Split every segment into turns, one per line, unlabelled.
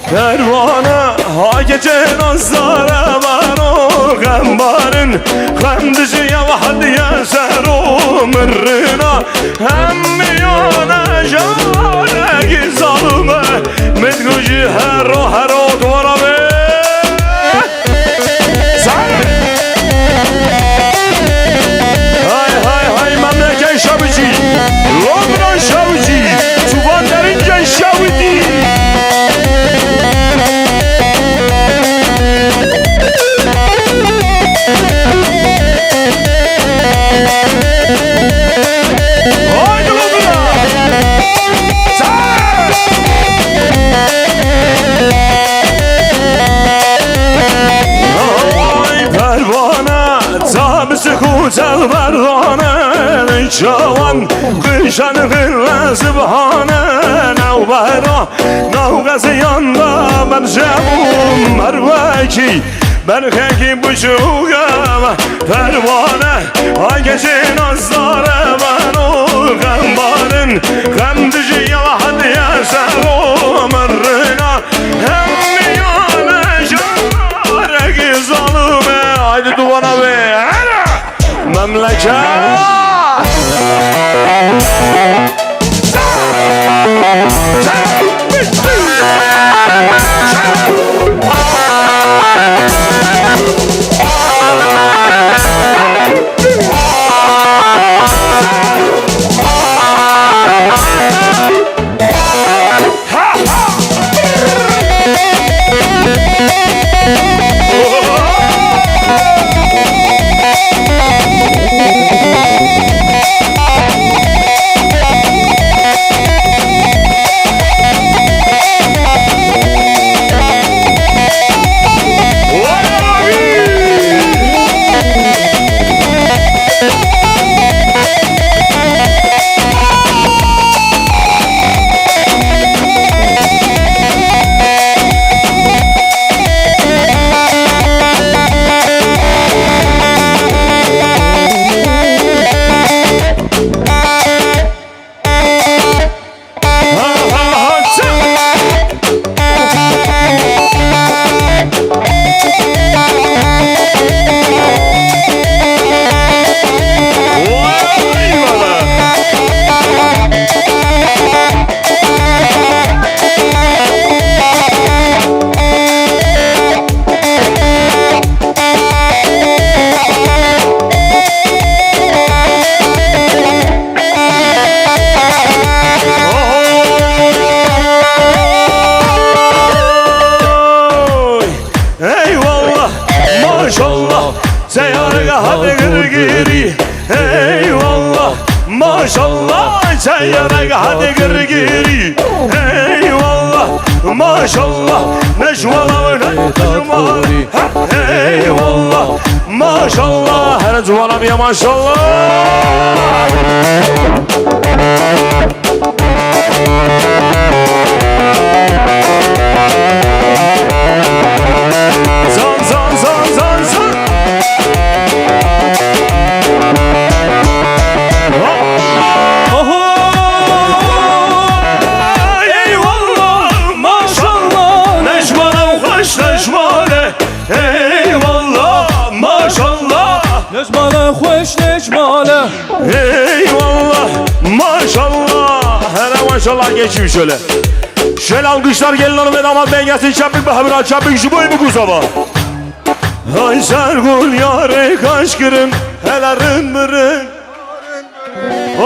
Pervane ha gece nazlara var o gambarın Kandıcı yavadı yeser o mırrına Hem yana jale gizalme Medgucu her o duvara be Hay memleket şabici Londra şabici Tuvan derince şabici Kucel berdane Çavan kışan gırla zıbhane Navbera navgazı yanda Mercebum merveki Berkeki buçuğa pervane Ay gece nazare ben o gambarın Kandıcı yavadı yeser o mırrına Hem yana jare gizalıme Haydi duvana be Memleket Maşallah seyyarek hadi giri Eyvallah maşallah Neşvala ve neşvala Eyvallah maşallah Her cuvalam ya maşallah Zan zan zan zan zan
Necmale hoş necmale
Eyvallah maşallah Hele maşallah geçeyim şöyle Şöyle alkışlar gelin hanım ve damat ben gelsin Çapık be habira çapık şu boy mu kusaba Ay sergul yare kaş kırın Hele rın mırın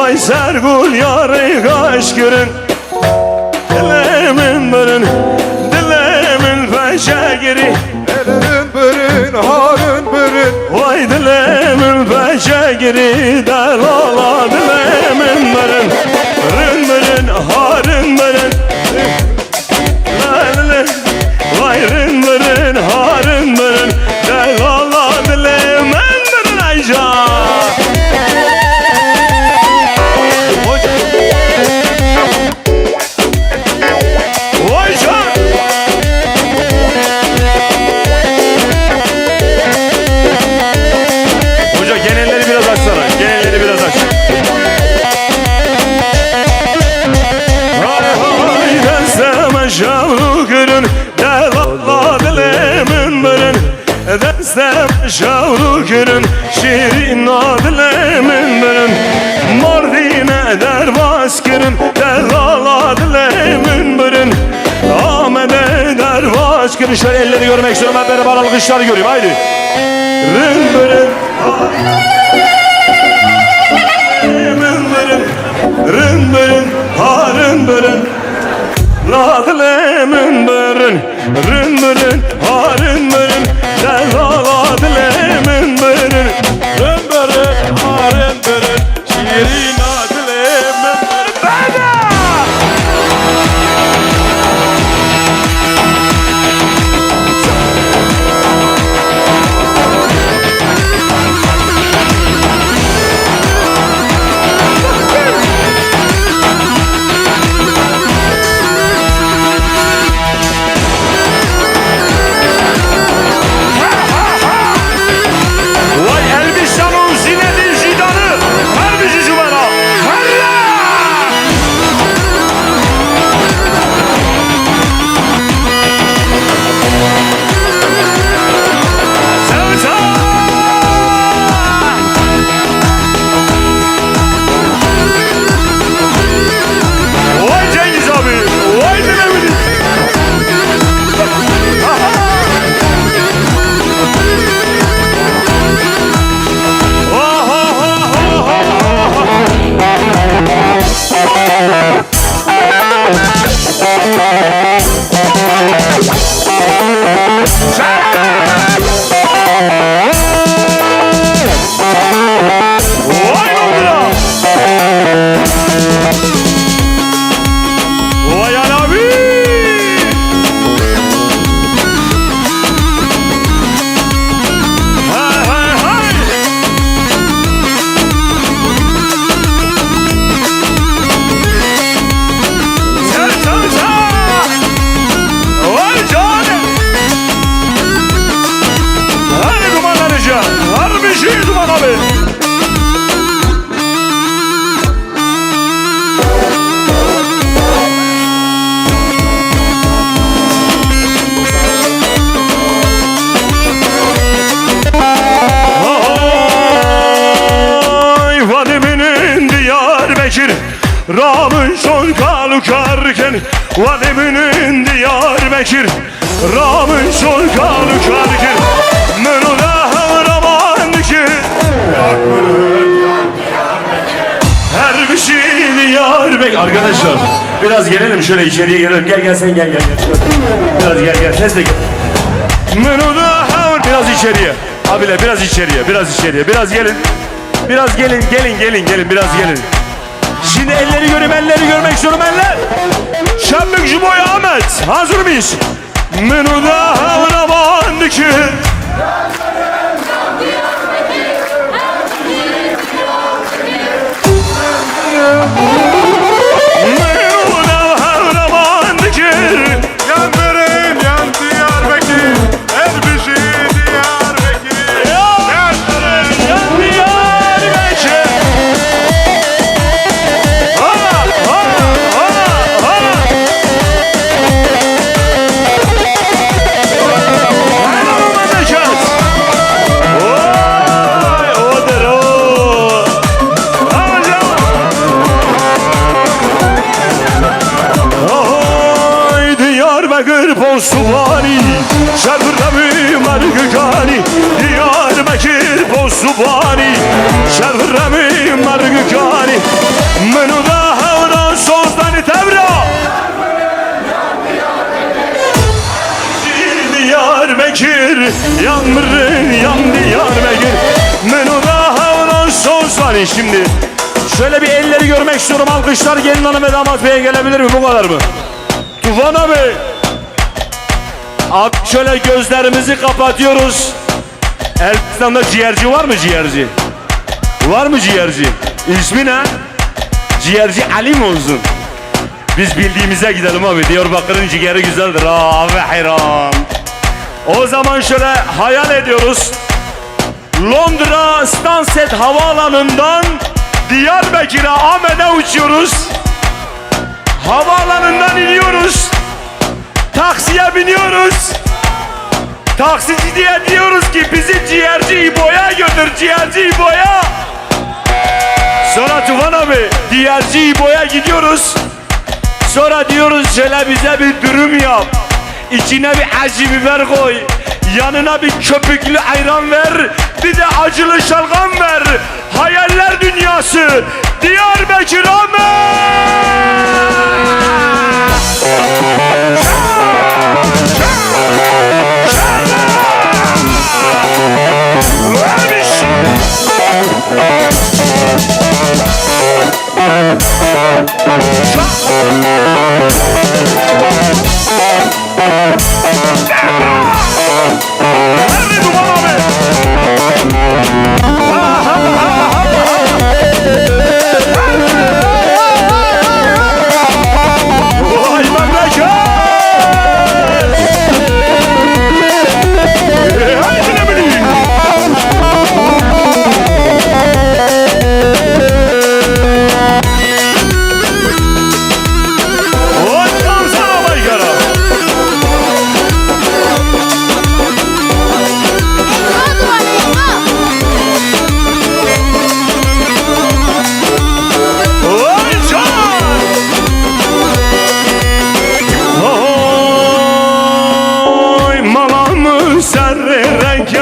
Ay sergul yare kaş kırın Dilemin mırın Dilemin peşe giri
Elinin bürün, harın bürün
Vay dilemin peşe giri Delala dilemin mırın Rın mırın, harın mırın Vay rın mırın, harın mırın Delala dilemin mırın Ayca Hoca genelleri biraz açsana. Genelleri biraz aç. günün Delala dilemin bürün Destem şavru günün Şirin dilemin bürün Mardin'e dervaz günün Delala dilemin bürün Ahmet'e dervaz günün Şöyle elleri görmek istiyorum, hep beraber alkışlar göreyim, haydi. Rın bürün Rın bürün, harın bürün Ladlemin bürün Rın bürün, harın bürün Delala dilemin bürün Rın bürün, harın bürün Şirin dilemin bürün Bana! Ramın şon kalukarken Vadiminin Diyarbakır Ramın şon kalukarken Menoda havramandıkı Her bir şey Diyarbakır Arkadaşlar biraz gelelim şöyle içeriye gelelim. Gel sen gel. Biraz gel ses de gel. Menoda havr biraz içeriye. Abiler biraz içeriye. Biraz gelin. Biraz gelin biraz gelin. Şimdi elleri görmek istiyorum eller. Şembik Juboy Ahmet. Hazır mıyız? Menuda havramandı ki Menuda havramandı ki
Yanlarım yan Diyarbakır Her bir şey Diyarbakır
Yanlarım yan Diyarbakır Postubani, Şevremi Margükani, Diyarbakır Postubani, Şevremi Margükani, Menuda havran sozdan tevra. Diyarbakır, yanmırın yan Diyarbakır, Menuda havran sozdan. Şimdi şöyle bir elleri görmek istiyorum. Alkışlar gelin hanım ve damat beye gelebilir mi? Bu kadar mı? Tufan abi. Abi şöyle gözlerimizi kapatıyoruz. Elbistan'da ciğerci var mı ciğerci? Var mı ciğerci? İsmi ne? Ciğerci Ali mi olsun? Biz bildiğimize gidelim abi. Diyarbakır'ın ciğeri güzeldir. Abi hayran. O zaman şöyle hayal ediyoruz. Londra Stansted havaalanından Diyarbakır'a Ahmet'e uçuyoruz. Havaalanından iniyoruz. Taksiye biniyoruz. Taksici diye diyoruz ki bizi ciğerci İbo'ya götür, ciğerci İbo'ya. Sonra Tufan abi ciğerci İbo'ya gidiyoruz. Sonra diyoruz şöyle bize bir dürüm yap. İçine bir acı biber koy. Yanına bir köpüklü ayran ver. Bir de acılı şalgam ver. Hayaller dünyası Diyarbakır Nerede Duman abi? Vay memleket! Haydi ne bileyim? Vay kamsana baygara! Vay can! Oy malamı serre renke,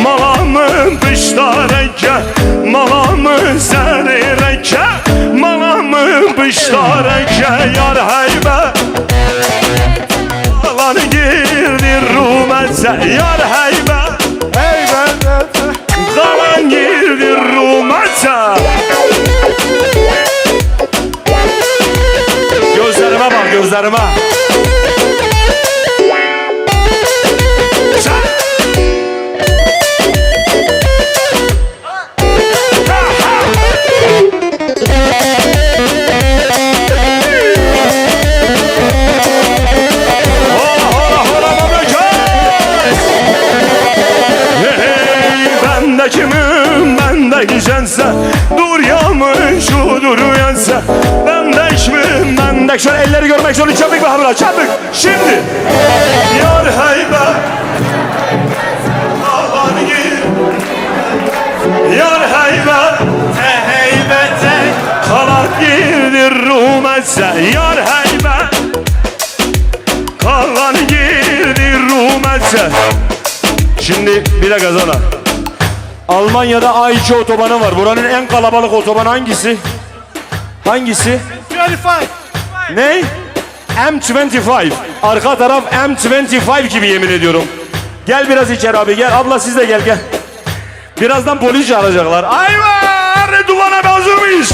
malamı pışta renke, malamı serre renke, malamı pışta renke, yar heybe. Lan girdi rumeze, yar heybe. Kalan girdi rumeze. Gözlerime bak, gözlerime. Hola hola hola memleket! Hey, ben de kimim, ben de güzelse. Dur yağmur şu dur uyansa. Ben de kimim, ben de şöyle elleri görmek istiyorum. Çabuk be habla, çabuk. Şimdi. Yar heybe. Aman gir. Yar heybe. Heybete. Kalan girdir rumetse. Yar heybe. Kalan girdir rumetse. Şimdi bir de gazana. Almanya'da A2 otobanı var. Buranın en kalabalık otobanı hangisi? Hangisi?
25.
Ne? M25. Arka taraf M25 gibi yemin ediyorum. Gel biraz içeri abi gel. Abla siz de gel gel. Birazdan polis çağıracaklar. Ayva! Duman abi hazır mıyız?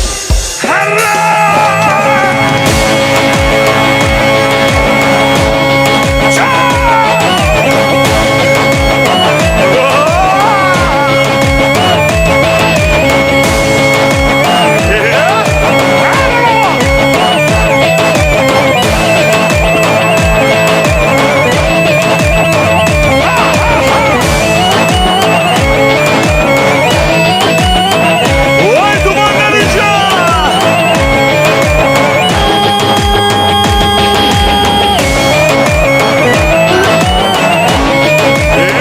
Vay duman delice!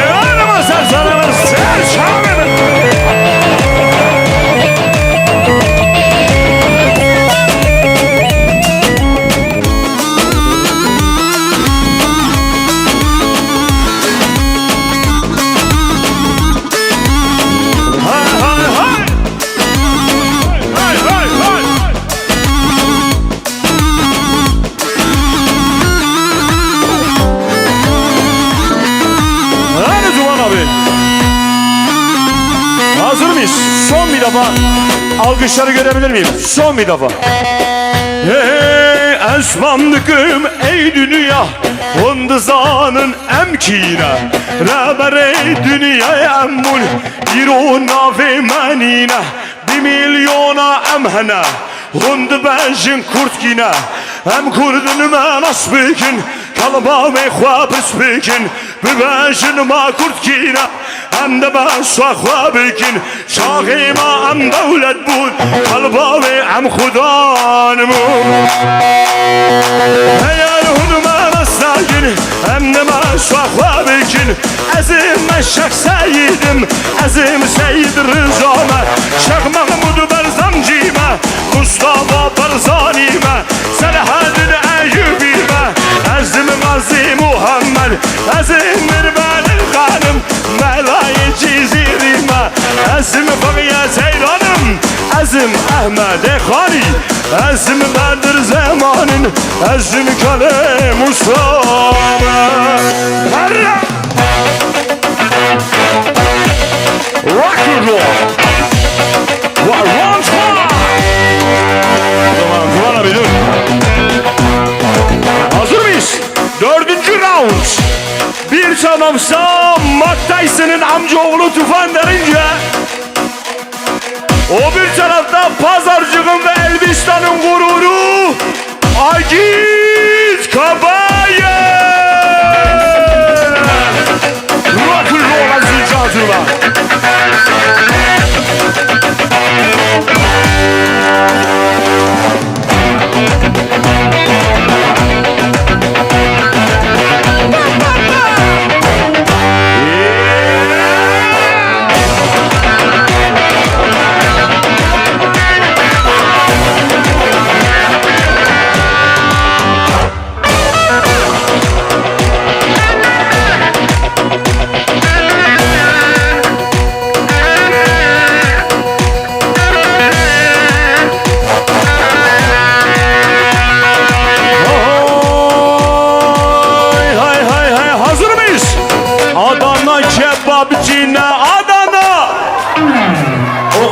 Yanıma serseneler serçaneler. Hay hay hay! Hay hay hay! Hadi Duman abi. Hazır mıyız? Son bir defa alkışları görebilir miyim? Son bir defa. Hey esmanlıkım ey dünya Hındızanın emkine Reber ey dünyaya emmul Yiruna ve menine 1 milyona emhene Hund benjin kurtkine Em kurdun me nasbikin Kalba ve khwabispikin Bibejin ma kurtkine Hem de ben şahwabikin Şahima em devlet bud Kalba ve em khudanımın Eğer hunuma naslar gelin hem de maşvakla bilkin Azim meşek seyidim Azim seyid rızame Şeyh Mahmud Berzamcime Mustafa Barzanime Selahaddin Eyyubime Azim Gazi Muhammed Azim Mirbenim Hanım Melayı Cizirime Azim Fıgıya Zeyranım Azim Ahmet Khani Azim Kadir Zamanın Azim Kale Mustafa Rock and roll One time Tamam Turan abi dur Hazır mıyız? 4. round Bir tanımsa Mike Tyson'ın amcaoğlu Tufan derince o bir tarafta Pazarcığın ve Elbistan'ın gururu Agiz Kabaye Rock and roll aziz canlılar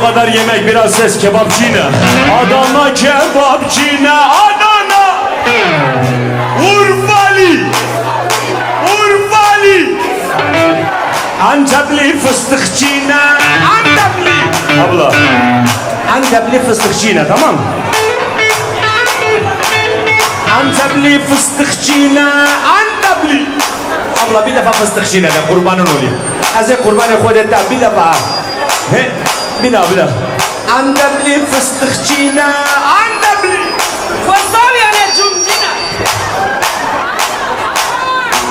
O kadar yemek biraz ses kebapçıyla Adana kebapçıyla Adana Urfali Urfali Antepli fıstıkçıyla Antepli Abla Antepli fıstıkçıyla tamam Antepli fıstıkçıyla Antepli Abla bir defa fıstıkçıyla de kurbanın olayım Azze kurbanı kodette bir defa He bir daha Antepli fıstıkçıyla Antepli
Fasulye cumcina.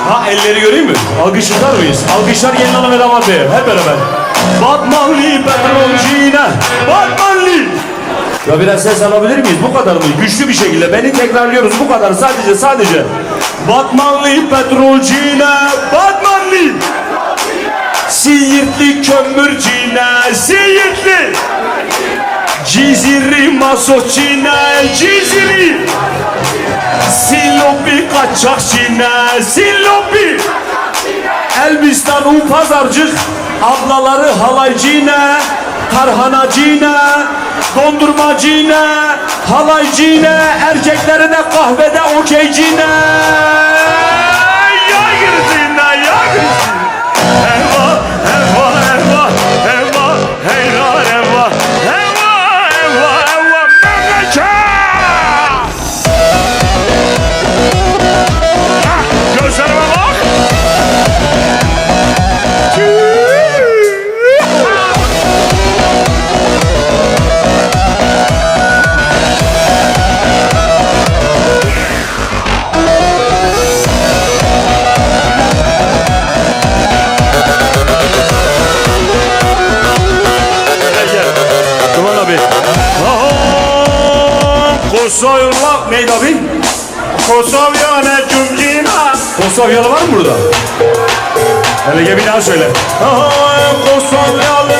Ha elleri göreyim mi? Alkışlar mıyız? Alkışlar gelin hanım ve damat bey hep beraber Batmanlı petrolcine Batmanlı Ya biraz ses alabilir miyiz? Bu kadar mı? Güçlü bir şekilde beni tekrarlıyoruz bu kadar sadece Batmanlı petrolcine Batmanlı Siirtli kömürcine Siirtli Ciziri masokçine Ciziri Silopi kaçakçine Silopi Elbistan pazarcık Ablaları halaycine Tarhanacine Dondurmacine Halaycine Erkekleri de kahvede okeycine Ya girdiğine ya girdiğine Eyvah, eyvah, eyvah, eyvah, eyvah, eyvah, eyvah, eyvah, eyvah, memleket! Gözlerime bak! Kosovyalı neydi abi? Kosovyalı cumcina. Kosovyalı var mı burada? Hele bir daha söyle. Kosovyalı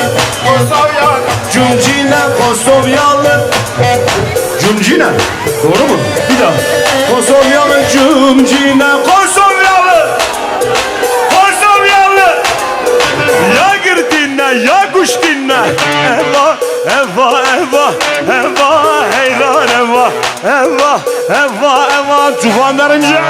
cumcina Kosovyalı Cumcina. Doğru mu? Bir daha. Kosovyalı cumcina Kosovyalı Ya gir dinle ya kuş dinle Eyvah eyvah eyvah eyvah heyran eyvah eyvah eyvah eyvah tufanlarınca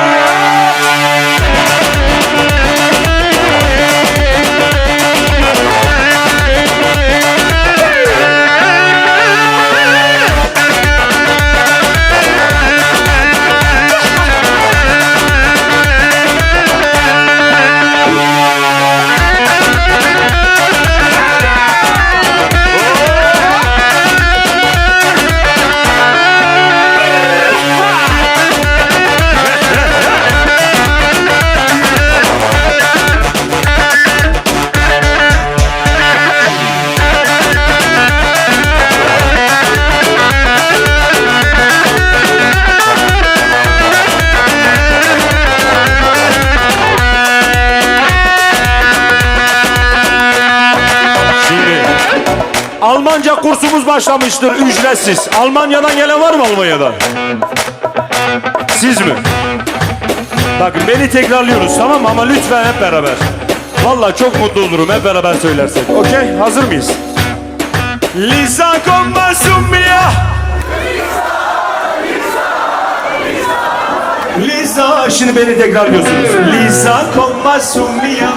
Almanca kursumuz başlamıştır ücretsiz. Almanya'dan gelen var mı Almanya'dan? Siz mi? Bakın beni tekrarlıyoruz tamam mı? Ama lütfen hep beraber. Vallahi çok mutlu olurum hep beraber söylersek. Okey hazır mıyız? Lisa come sumia. Lisa. Şimdi beni tekrarlıyorsunuz. Lisa come sumia.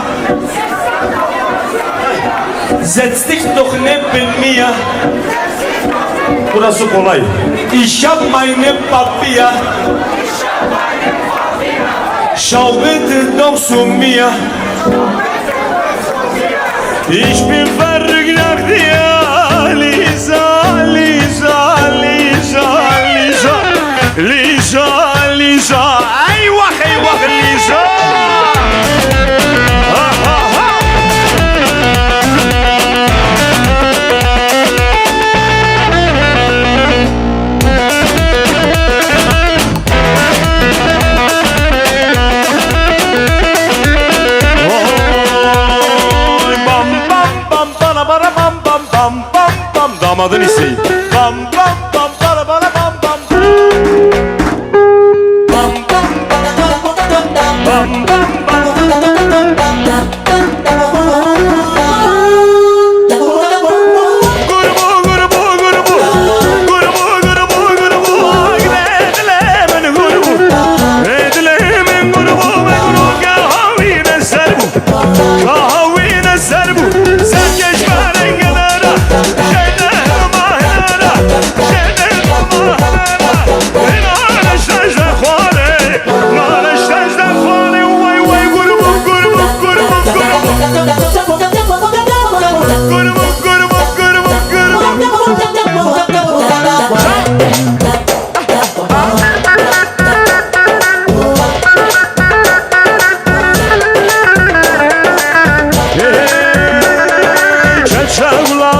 Setz dich doch neben mir. Burası kolay. Ich hab meine Papier. Schau bitte doch zu mir. Ich bin verrückt nach dir, Lisa, Lisa, Lisa, Lisa, Lisa, Lisa. Eyvah, Lisa. Ha, ha, ha. Damadın isteği. Bam bam bam bala bala bam bam. Bam bam bam bam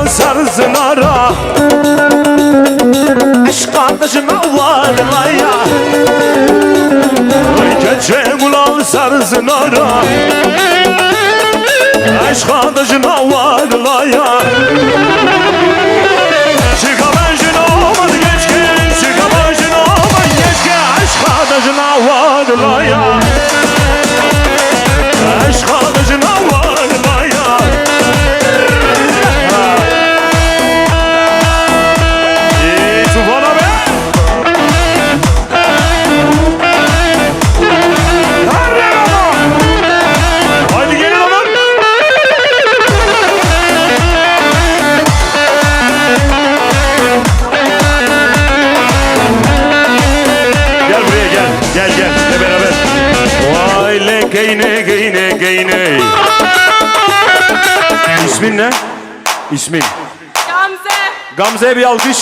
sarsın ara. Aşk kardeşine varla ya. Gece kulağın sarsın ara. Aşk kardeşine varla ya. Çıkamayın olmaz geçken. Çıkamayın olmaz geçken. Aşk kardeşine varla ya. Aşk kardeşine varla ya. Geyne. İsmin ne? İsmin?
Gamze.
Gamze'ye bir alkış.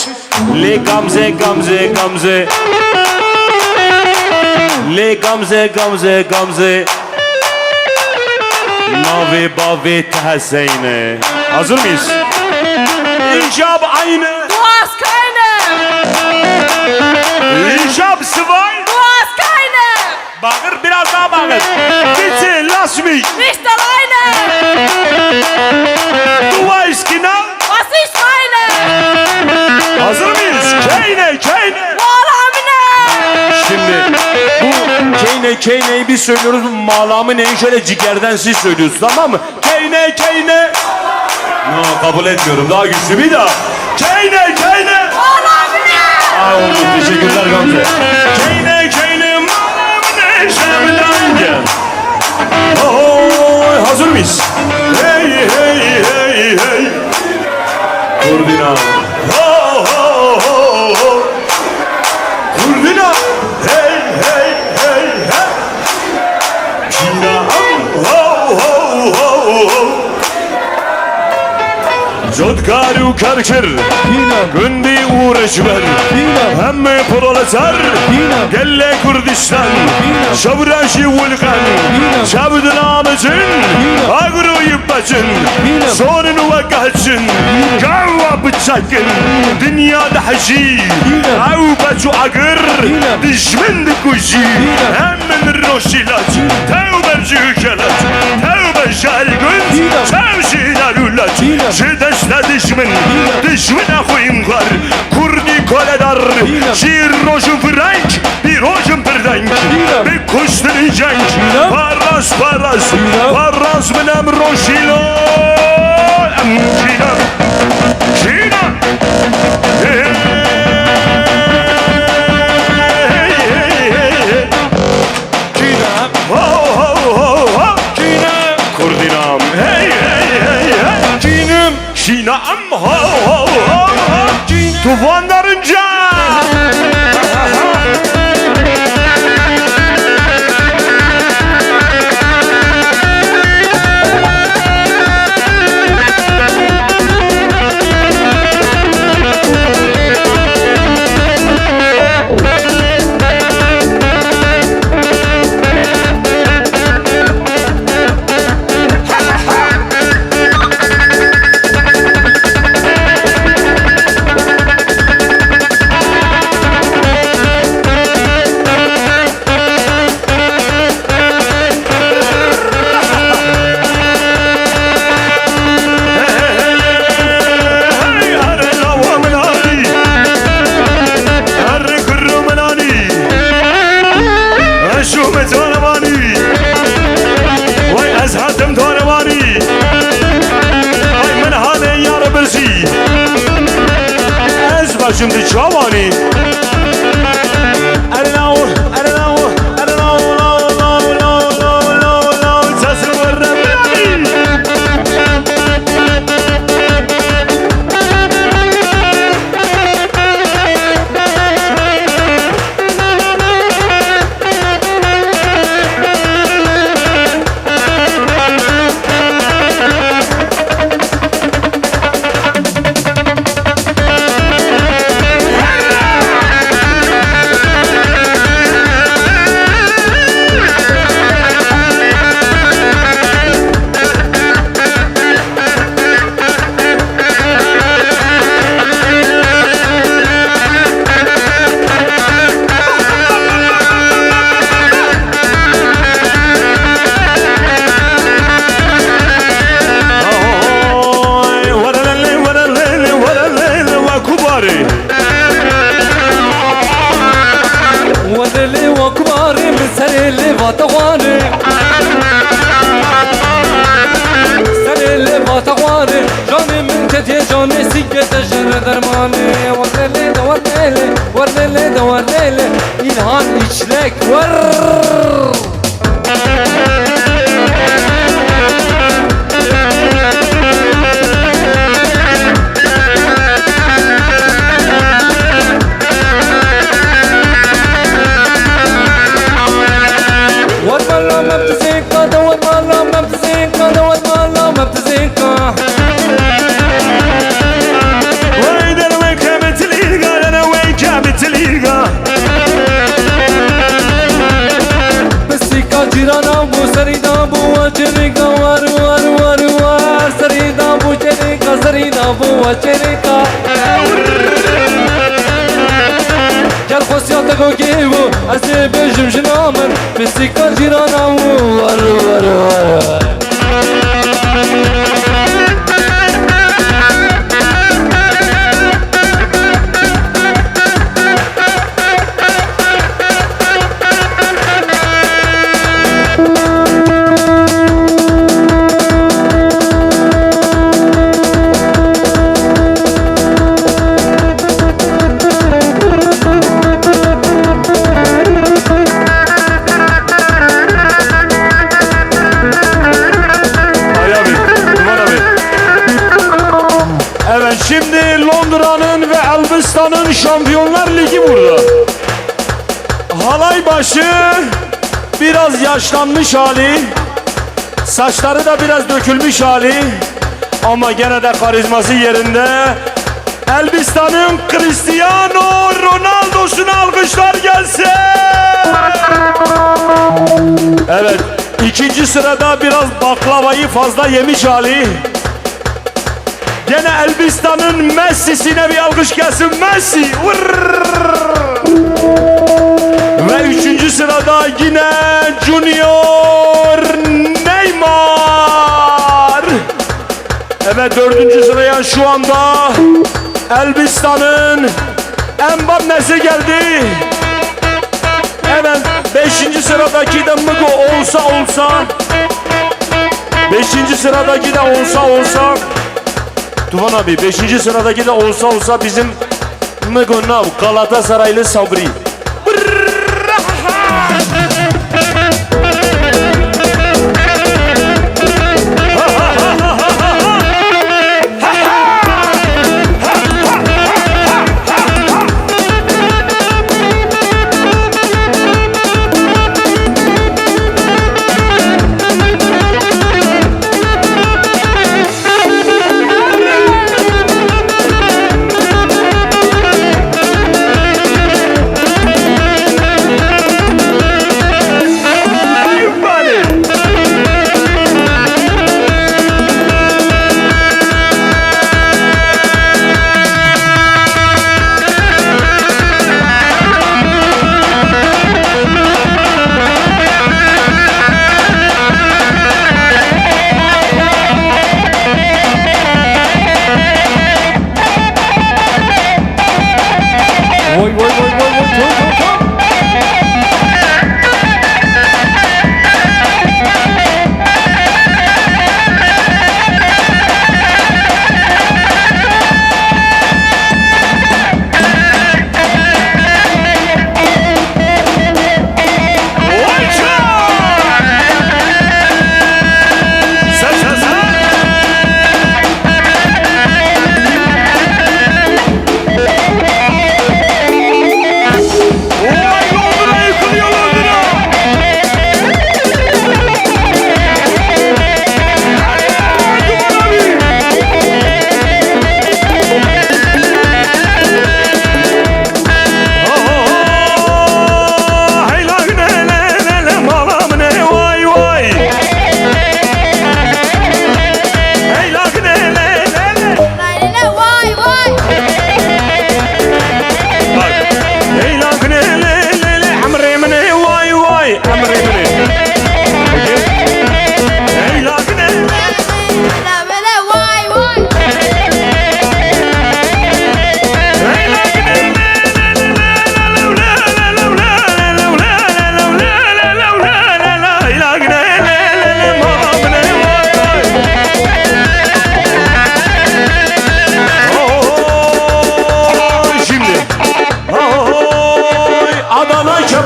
Le Gamze, Gamze, Gamze. Le Gamze, Gamze, Gamze. Navi bavi tehseyne. Hazır mıyız? İncab aynı.
Du hast keine.
İncab zwei.
Du hast keine.
Bağır biraz daha bağır. Bitte lass mich.
Nicht alleine.
Du weißt genau.
Was ich meine.
Hazır mıyız? Keyne.
Malamine.
Şimdi bu keyneyi biz söylüyoruz. Malamı neyi şöyle cigerden siz söylüyorsunuz tamam mı? Keyne. No, kabul etmiyorum. Daha güçlü bir daha. Keyne.
Malamine.
Aa oldu. Teşekkürler Gamze. Keyne. Malamı ne şemden gel. Oy, hazır mıyız? Hey. Kurdina. Ho. Kurdina. Hey. Kina. Ho. Jodkaru karkır. Gündi uğraşver. Hemme proletar. Gelle Kurdistan. Şabraşı vulkan. Şabdın amacın. Agro yıbbacın. Sorun vakacın. Kavva bıçakın. Dünyada hacı. Avbaçu agır. Düşmend kuji. Hemen roşilaç. Tevberci hükelaç. Tevbe şargın. Çevşiler ulaç. Şedeşler düşmün. koledar Şiir rojun frank Bir rojun pırdank Bir kuştun cenk Paras paras Paras minem roşilo Şina Şina Kurdinam hey hey hey hey Cinim Şinam ho ho ho ho Tufanlarınca Şimdi çavani
وللي وكباري من سريلي فاتغواني سريلي فاتغواني جاني من كتي جاني سيكة تجر درماني ورلي دور ليلي ورلي دور ليلي إلهان إشلك ور Cirana bu sarida bu açerika var var var var sarida bu çerika sarida bu açerika Gel khosyata ko gevu ase bejim jnamen besika cirana bu var var var
Şimdi Londra'nın ve Elbistan'ın Şampiyonlar Ligi burada. Halay başı biraz yaşlanmış hali, saçları da biraz dökülmüş hali ama gene de karizması yerinde. Elbistan'ın Cristiano Ronaldo'suna alkışlar gelsin. Evet, ikinci sırada biraz baklavayı fazla yemiş hali. Gene Elbistan'ın Messi'sine bir alkış gelsin. Messi. Ve üçüncü sırada yine Junior Neymar. Evet, dördüncü sıraya şu anda Elbistan'ın Embab nesi geldi? Evet 5. sıradaki de Mıgo olsa 5. sıradaki de olsa Tuvan abi 5. sıradaki de olsa bizim Mıgo Nav Galatasaraylı Sabri.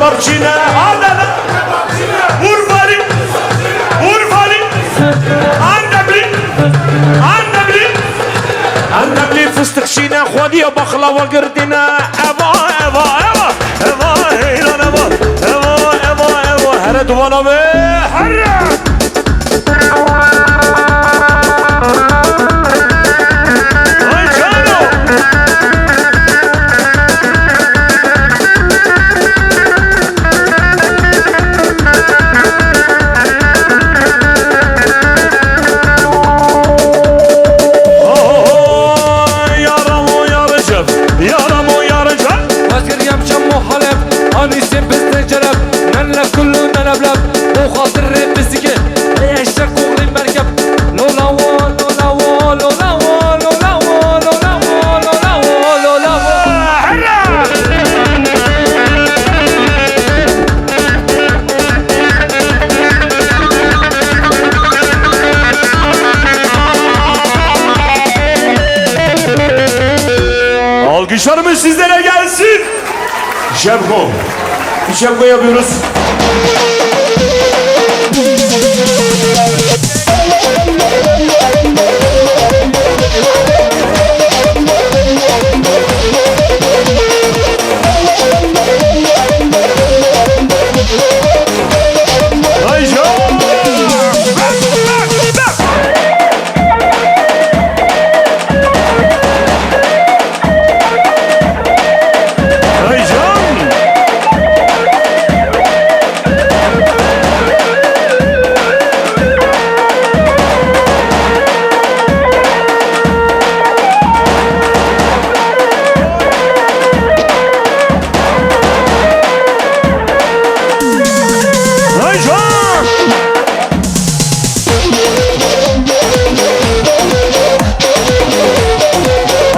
Kebapçine Adana Urfali Annebli fıstıkçine Khodiye baklava girdine Eva heylan Eva Hele duvana be Herre Alkışlarımız sizlere gelsin. Şevko yapıyoruz.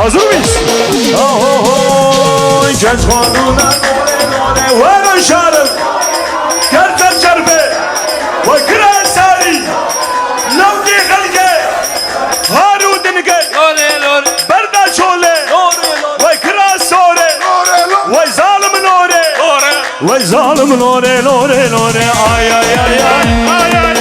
Hazır mıyız? Genç kanuna Ve şarım Gerçek çarpı Ve kral sari Lavdi halke Haru dinge
Lore lore
Berda çole
lore lore
Ve kral sore Ve zalim nore Ve zalim nore lore lore Ay ay ay ay ay ay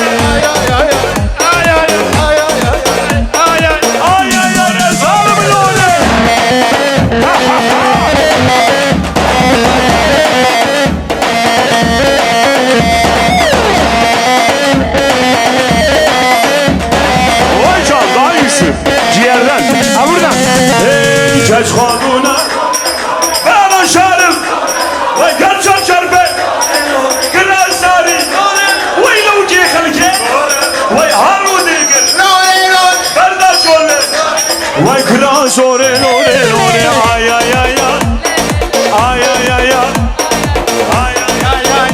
ciğerden. Ha buradan. Ey geç kanuna ben aşarım ve gerçek çarpı kral sari ve lavci halke ve haru dilgir berda çole ve kral sore lore lore ay ay ay ay ay ay ay ay ay ay ay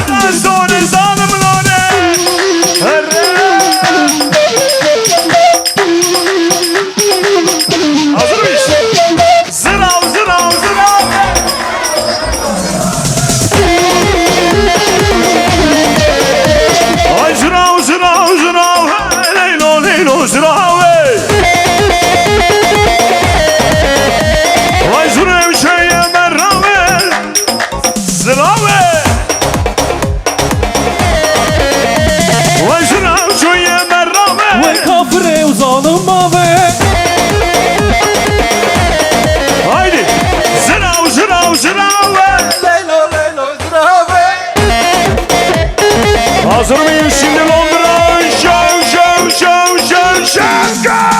kral sore zalim lore hazır mıyız? Zırav zırav zırav ay zırav zırav zırav leylo leylo zırav ay zırav şeye merrave zırav ay zırav şeye merrave
Ve kafire uzanım mavi
haydi zırav zırav zırav
Leylo leylo zrabe
hazır mıyız şimdi Londra şov şov şov şov şaka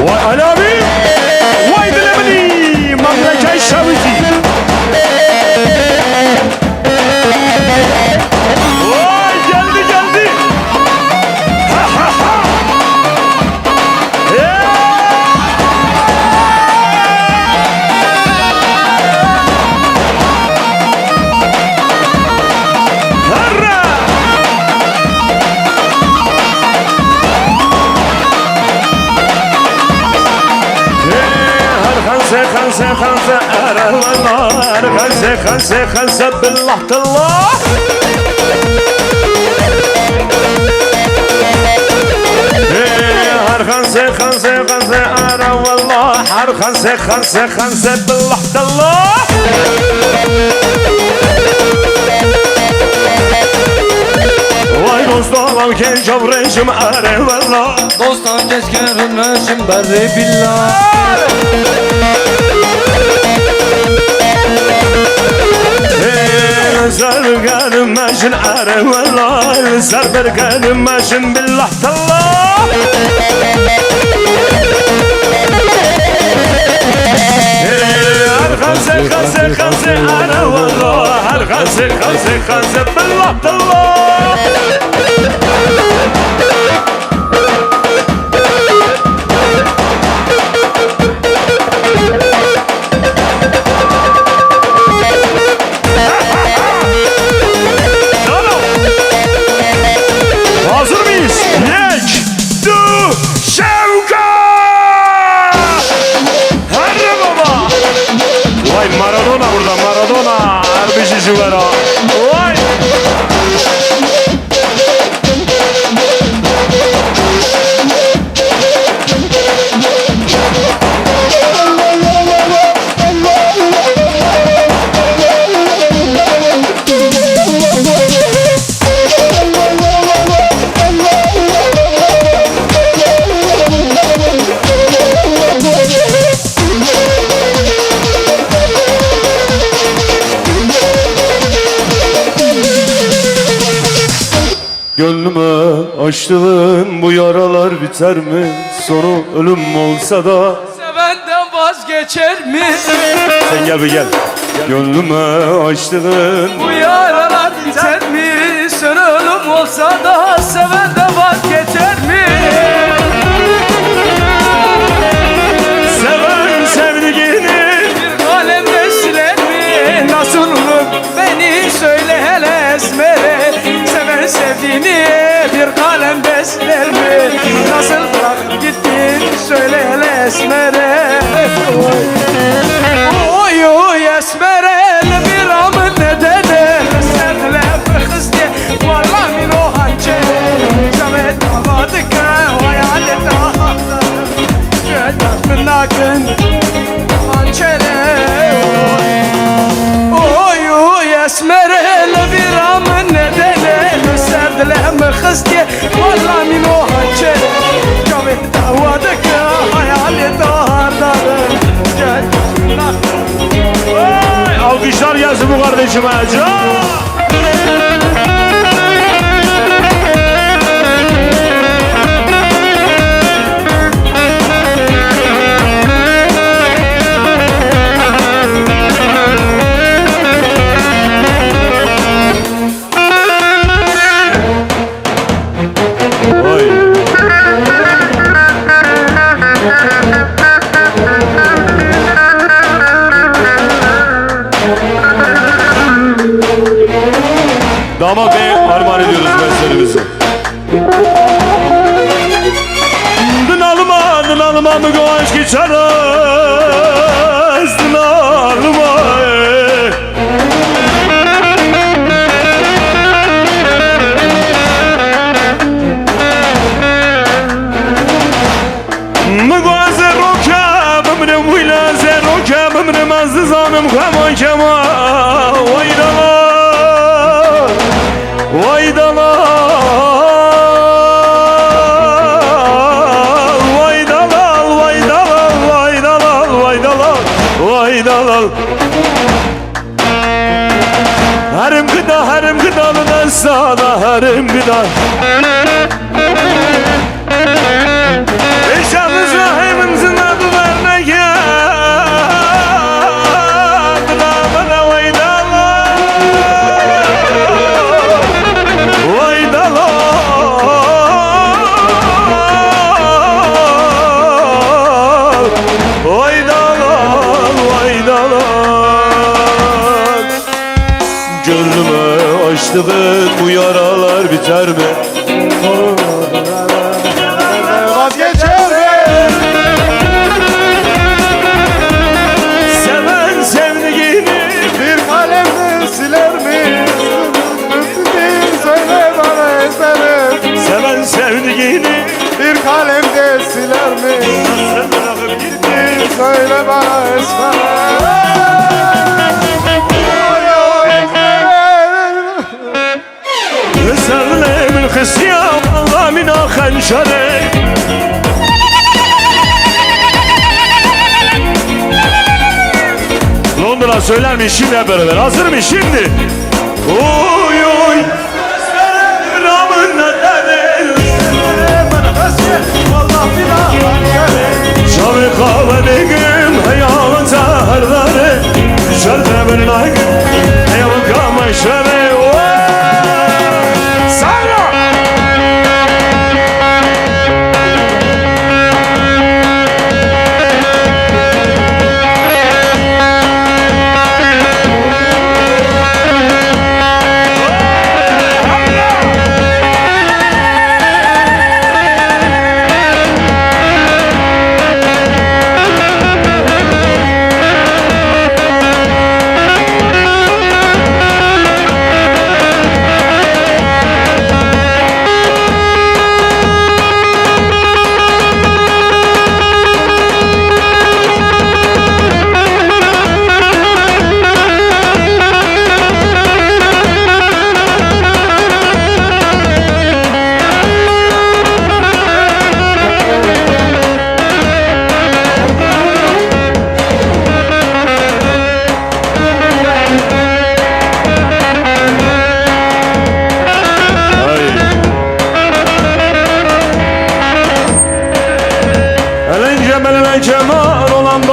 Vay Ali abi vay dilemini mamleket şavuzi vay geldi geldi ha ha ha Herre خمسة خمسة خمسة أرى والله خمسة خمسة خمسة بالله الله هر خمسة خمسة خمسة أرى والله هر خمسة خمسة خمسة بالله الله Vay dostum ki çavrışım are valla
Dostan keskerleşim berri billah
Sarganım maşın are valla Sarberganım maşın billah tallah Her kanse kanse kanse are valla Her kanse kanse kanse billah tallah hazır mıyız? Yek, du, şevka! Herre baba! Vay Maradona burada, Maradona! Her bir şişi var ha! Vay! Gönlüme açtığın bu yaralar biter mi? Sonu ölüm olsa da
Sevenden vazgeç vazgeçer mi?
Sen gel bir gel. Gönlüme açtığın
Bu yaralar biter mi? Sen ölüm olsa da seven de vazgeçer mi?
seven sevdiğini
Bir kalemle siler mi? Nasıl olur beni söyle hele esmere. Seven sevdiğini bir kalemle siler mi? Nasıl bırakıp gittin söyle hele esmere. Oy oy esmere bir amın nedeni. Sevdiler bir kız diye vallahi min o hançeri. Samet avadık hayalet ahakları. Gönder min akın hançeri. Oy oy esmerele bir amın nedeni. Sevdiler mi kız diye vallahi min o hançeri. Samet avadık hayalet ahakları. Gönder min akın.
Vay, alkışlar gelsin bu kardeşime. Can! Vay. Damat Bey'e armağan ediyoruz mesleğimizi. Dınalıma mı koş geçeriz dınalıma. Mı zeroka bımrım huyla zeroka bımrım azizanım kama kema vaydalar vaydalar Harim gıdalıdan sana harim gıda Eşamız rahimimizin adı vermeye Bana vaydalar Gönlüme açtığın bu yaralar biter mi?
Vazgeçer mi?
Seven sevdiğini
Bir kalemle siler mi? Söyle bana esmerim.
Seven sevdiğini
Bir kalemde siler mi?
Sen bırakıp gittin
Söyle bana esmerim. Oy oy esmerim.
Senle min kısiyam Allah min ahenşere Londra söyler mi şimdi hep beraber? Hazır mı şimdi? Oy oy Ramın nedeni Şavi kahvenim hayalın zahırları Düşerse benim aygın hayalın kamaşları Sana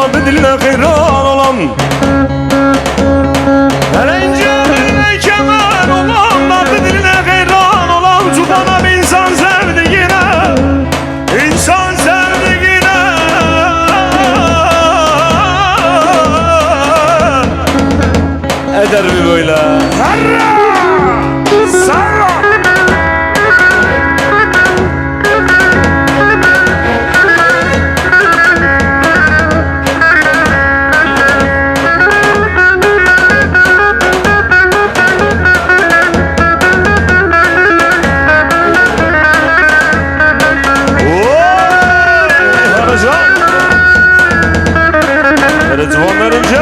nadı diline hayran olan Eğlence kemer olan nadı diline hayran olan Tutanam insan sevdiğine İnsan sevdiğine Eder mi böyle? Herra! Sarra! Rıdvan verince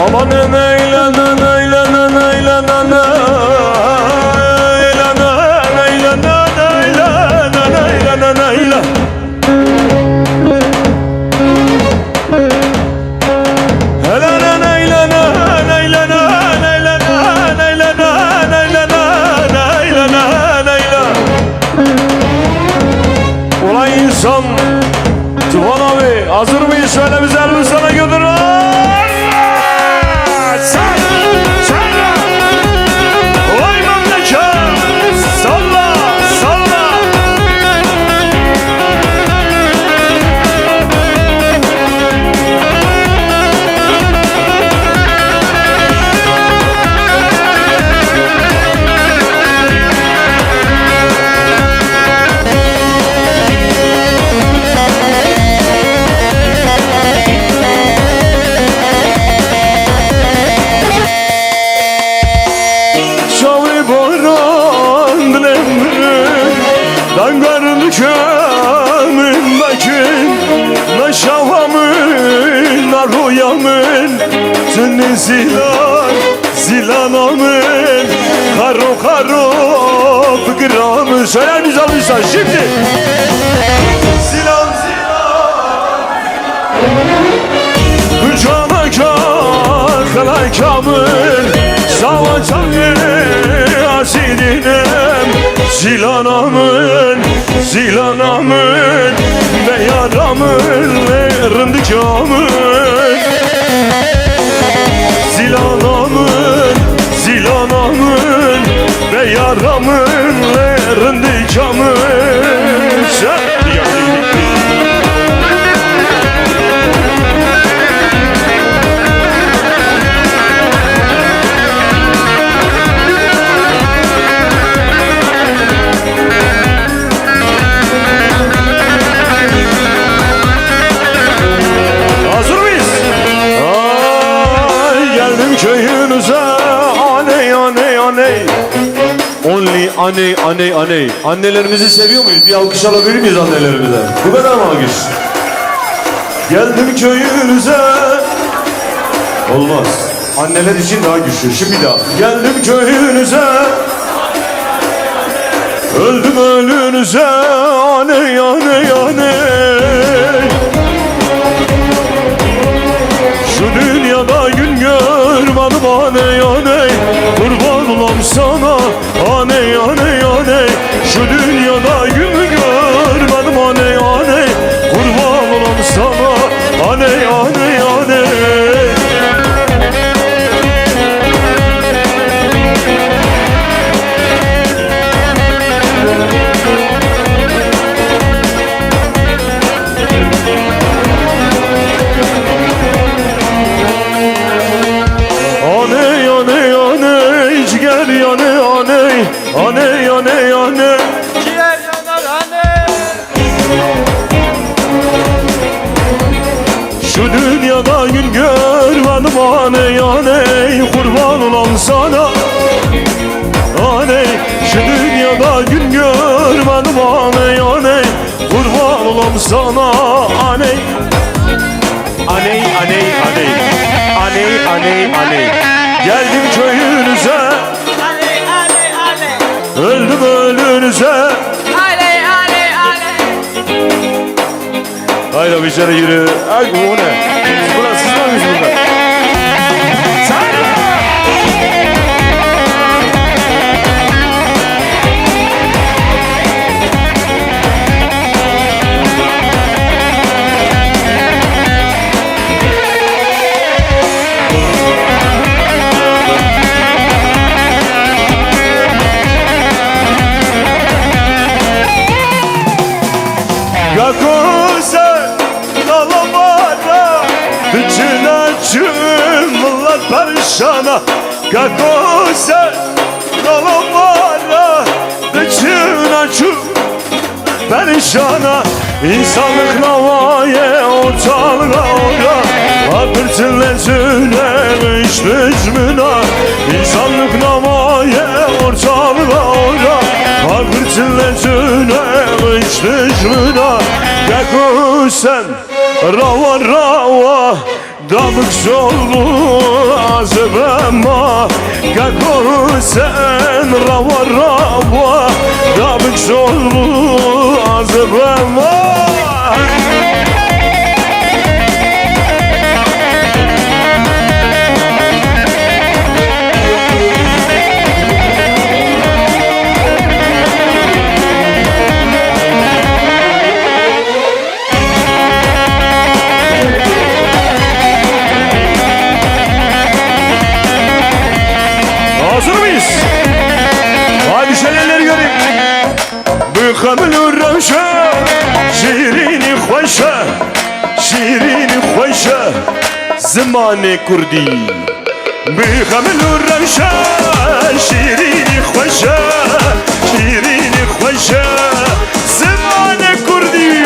amanın eğlenen eğlenen eğlenen eğlenen eğlenen eğlenen eğlenen eğlen Eğlenen eğlenen eğlenen eğlenen eğlenen eğlenen eğlenen eğlen Ulan insan Tuvan abi hazır mıyız? Şöyle bizi Elbistan'a götürün. Sen Oy memleket salla salla Dangarın kömün bakın Na şavamın na royamın Tünni zilanamın Karo karo fıkramın Söyler miyiz alırsan şimdi Zilan Cana kalakamın Savaşanı asidinem Zilanamın ve yaramın ve rındıkamın Zilanamın ve yaramın ve rındıkamın Köyünüze aney aney aney Only aney aney aney Annelerimizi seviyor muyuz? Bir alkış alabilir miyiz annelerimize? Bu kadar mı alkış? Geldim köyünüze Olmaz Anneler için daha güçlü Şimdi daha Geldim köyünüze Öldüm ölünüze Aney aney aney Şu dünyada gün görmedim aney aney Kurban olam sana aney aney aney Şu dünyada gün görmedim aney aney Kurban olam sana aney aney aney Aney aney aney
Ciğer yanar anne
Şu dünyada gün görmedim aney aney Kurban olam sana Aney Şu dünyada gün görmedim aney aney Kurban olam sana aney Aney aney aney Aney aney aney Geldim köyünüze Öldüm ölünüze
Aley aley aley
Haydi bir içeri yürü Ay bu ne? Burası siz var mısınız burada? Kakuse Dalavara Dicina cümle perişana Kakuse Dalavara Dicina cümle perişana İnsanlık navaya ortalığa ora Akırtınla cüne işlizmina İnsanlık navaya ortalığa ora Akırtınla cüne işlizmina Kakusen rava rava Dabık sollu azebema Kakusen rava rava Dabık sollu azebema Hazır mıyız? Hadi şelaleleri göreyim. Bıkamın röşe Şirini hoşe Şirini hoşe Zamanı kurdi Bıkamın röşe Şirini hoşe Şirini hoşe Zamanı kurdi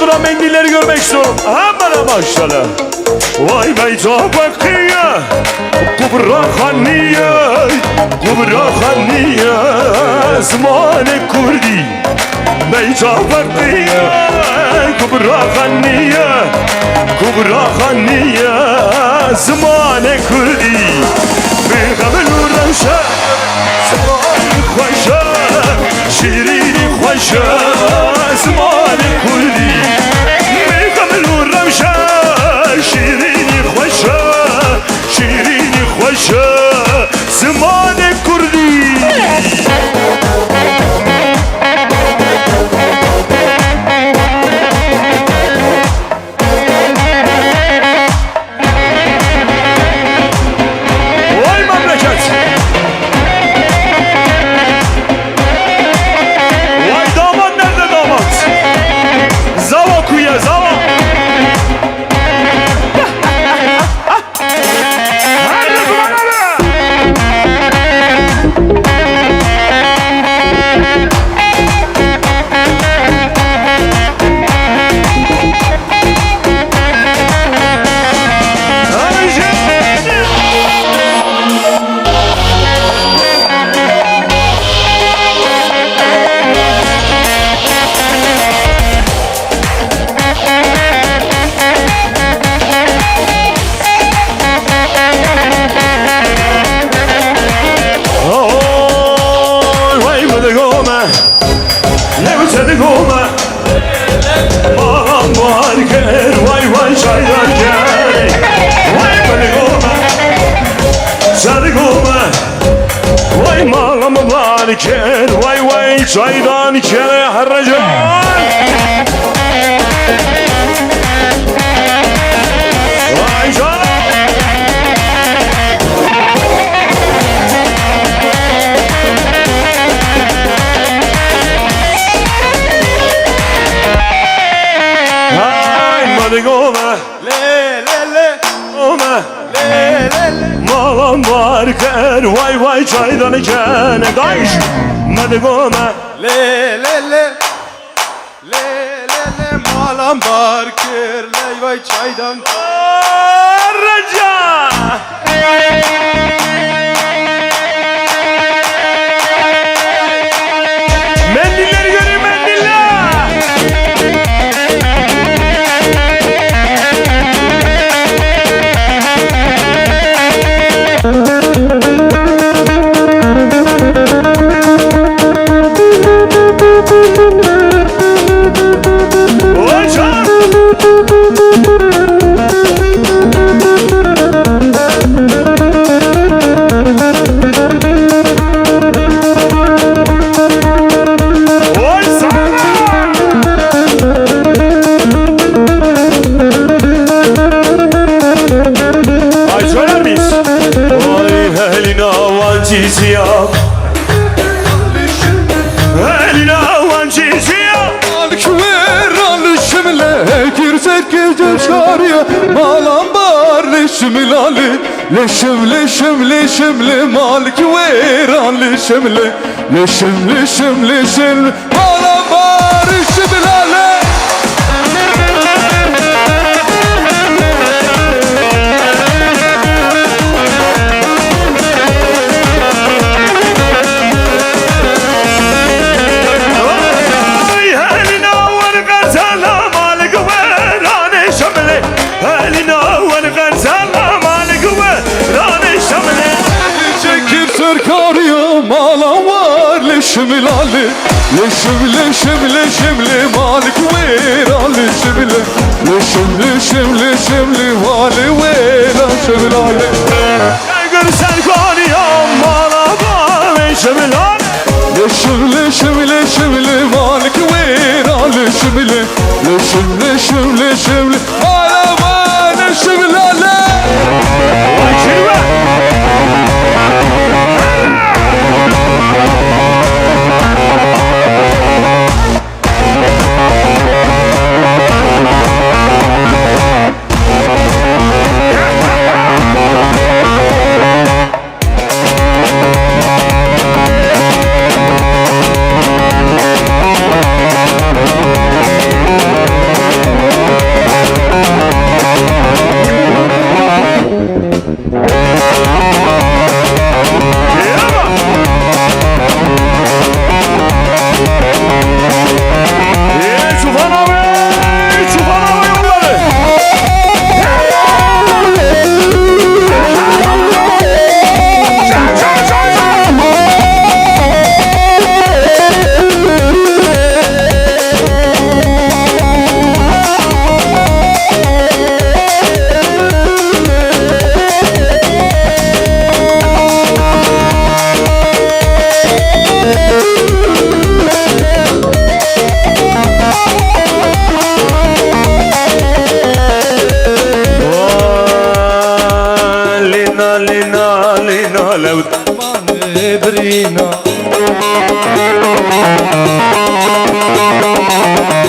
Londra mendilleri görmek istiyorum. Hemen başlayalım. Vay beyta bakıya Kubra haniye Kubra haniye Zmane kurdi Beyta bakıya Kubra haniye Kubra haniye Zmane kurdi Bıkamın uğraşa Zmane hoşa Şirini hoşa Zmane kurdi Bıkamın uğraşa Şirini hoşa Şirini hoşa Zmane kurdi Vay memleket Vay damat nerede damat Zava kuya zava Vay vay çaydan içeri harracan Vay canım Hay hadi gome
Le le le
Gome
le le le
Malam var ker vay vay çaydan içene Dayş hadi gome
Le le le Le le le malam barkır Le vay çaydan
Harracan Mendilleri göreyim mendiller Hocam siyah Eline vancı siyah
Malik ver şimle girsek gece şarya Malam bar leşim lali Leşim leşim leşimli Malik ver şimle Leşim leşim leşimli Malam bar leşim lali Malam var leşim lali Leşim leşim leşimli Malik ver leşimli Leşim leşim leşimli Malik ver leşim lali
Görsen kanıyorum malam var leşim lali
Leşim leşim leşimli Malik ver leşimli Leşim leşim leşimli Malam var leşim lali
Vay kirve لو
برينا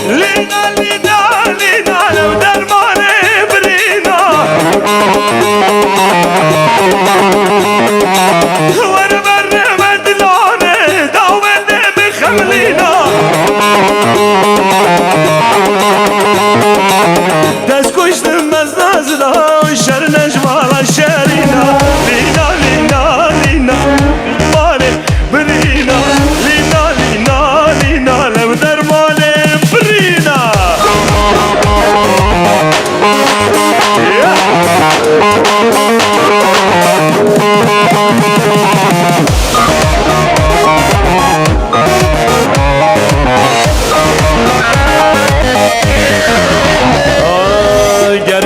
لينا لينا لينا لو درمان برينا وانا بر مدلونه داومه بخملينا دست کشتم از نازلا شر نجمال شرینا لینا لینا لینا ماله برینا لینا لینا لینا لو در ماله برینا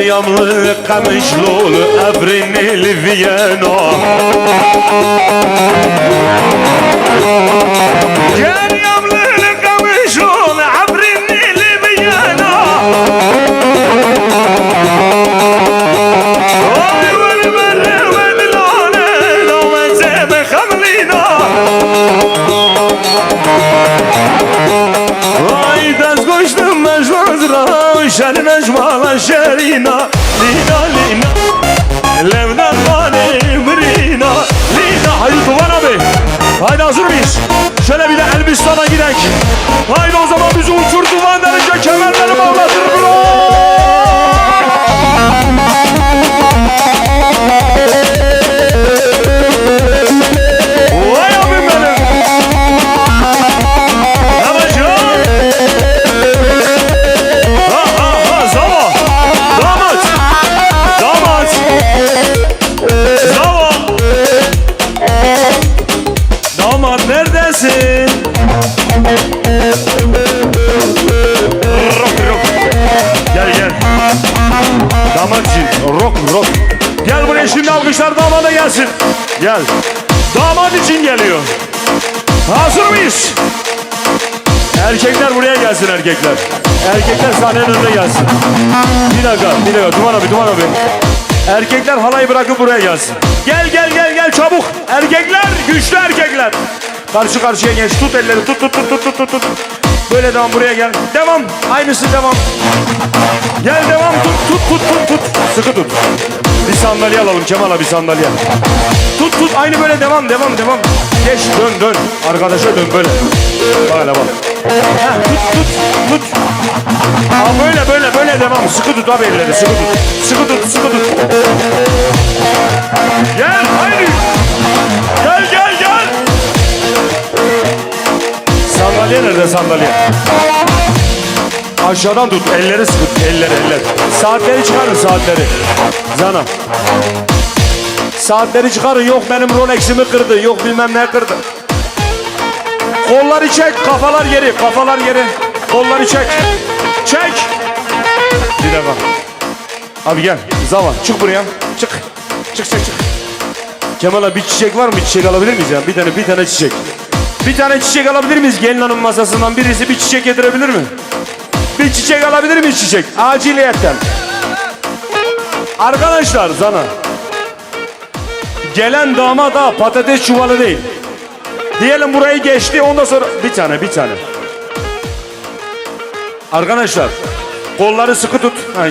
Yamlı kamışlı evrenli Viyana Gel yamlı kamışlı evrenli Viyana Oy veli veli veli lane Loveze be khamlina Oy daz koştum mecvazra Şer necmala şerina Lina lina Levden bane mrina Lina haydi Tuvan abi Haydi hazır mıyız? Şöyle bir de Elbistan'a gidek Haydi o zaman bizi uçur Tuvan derince kemerleri bağlatır Vay abim benim Yavaşım Zava Damat Damat Zava Damat neredesin? Rock rock Gel gel Damatçı rock Gel buraya şimdi alkışlar damada gelsin Gel Damat için geliyor Hazır mıyız? Erkekler buraya gelsin erkekler Erkekler sahnenin önüne gelsin Bir dakika Duman abi Erkekler halayı bırakıp buraya gelsin. Gel gel gel gel çabuk. Erkekler, güçlü erkekler. Karşı karşıya geç. Tut elleri. Tut. Böyle devam, buraya gel. Devam. Aynısı devam. Gel devam. Tut. Sıkı tut. Bir sandalye alalım Kemal abi, sandalye. Tut. Aynı böyle devam. Geç, dön. Arkadaşa dön böyle. Bak hele bak. Heh, tut. Aa, böyle devam. Sıkı tut abi elleri. Sıkı tut. Gel haydi. Gel. Sandalye nerede sandalye? Aşağıdan tut. Elleri sıkı tut. Eller. Saatleri çıkarın, saatleri. Zana. Saatleri çıkarın. Yok benim Rolex'imi kırdı. Yok bilmem ne kırdı. Kolları çek. Kafalar geri. Kolları çek. Bir defa. Abi gel. Zaman. Çık buraya. Çık. Kemal'a bir çiçek var mı? Bir çiçek alabilir miyiz ya? Bir tane çiçek. Bir tane çiçek alabilir miyiz? Gelin hanım masasından birisi bir çiçek getirebilir mi? Bir çiçek alabilir miyiz çiçek? Aciliyetten. Arkadaşlar Zana. Gelen damada patates çuvalı değil. Diyelim burayı geçti, ondan sonra bir tane. Arkadaşlar kolları sıkı tut. Ha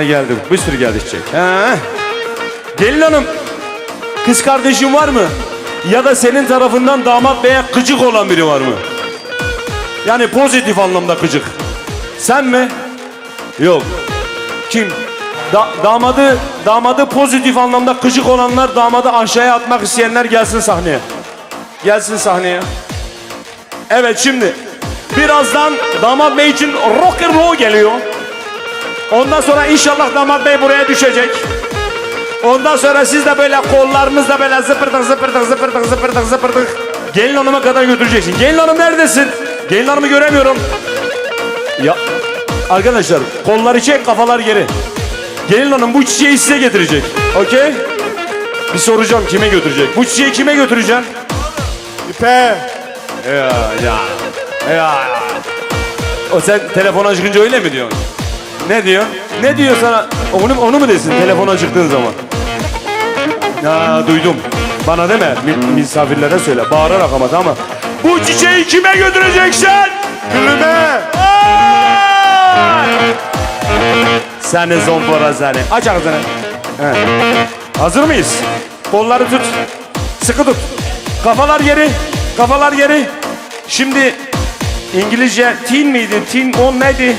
geldi. Bir sürü geldi çiçek. Gelin hanım, kız kardeşin var mı? Ya da senin tarafından damat beye gıcık olan biri var mı? Yani pozitif anlamda gıcık. Sen mi? Yok. Kim? Damadı pozitif anlamda gıcık olanlar, damadı aşağıya atmak isteyenler gelsin sahneye. Evet, şimdi birazdan damat bey için rock and roll geliyor. Ondan sonra inşallah damat bey buraya düşecek. Ondan sonra siz de böyle kollarınızla böyle zıpırdık. Gelin hanıma kadar götüreceksin. Gelin hanım neredesin? Gelin hanımı göremiyorum. Ya arkadaşlar kolları çek, kafalar geri. Gelin hanım bu çiçeği size getirecek. Okey? Bir soracağım, kime götürecek? Bu çiçeği kime götüreceksin? İpe. Ya. O sen telefona çıkınca öyle mi diyorsun? Ne diyor? Ne diyor sana? Onu mu desin telefona çıktığın zaman? Ya duydum. Bana deme, misafirlere söyle. Bağırarak ama, tamam. Bu çiçeği kime götüreceksin? Gülüme. Seni zombora seni. Aç ağzını. Hazır mıyız? Kolları tut. Sıkı tut. Kafalar geri. Şimdi İngilizce teen miydi? Teen on neydi?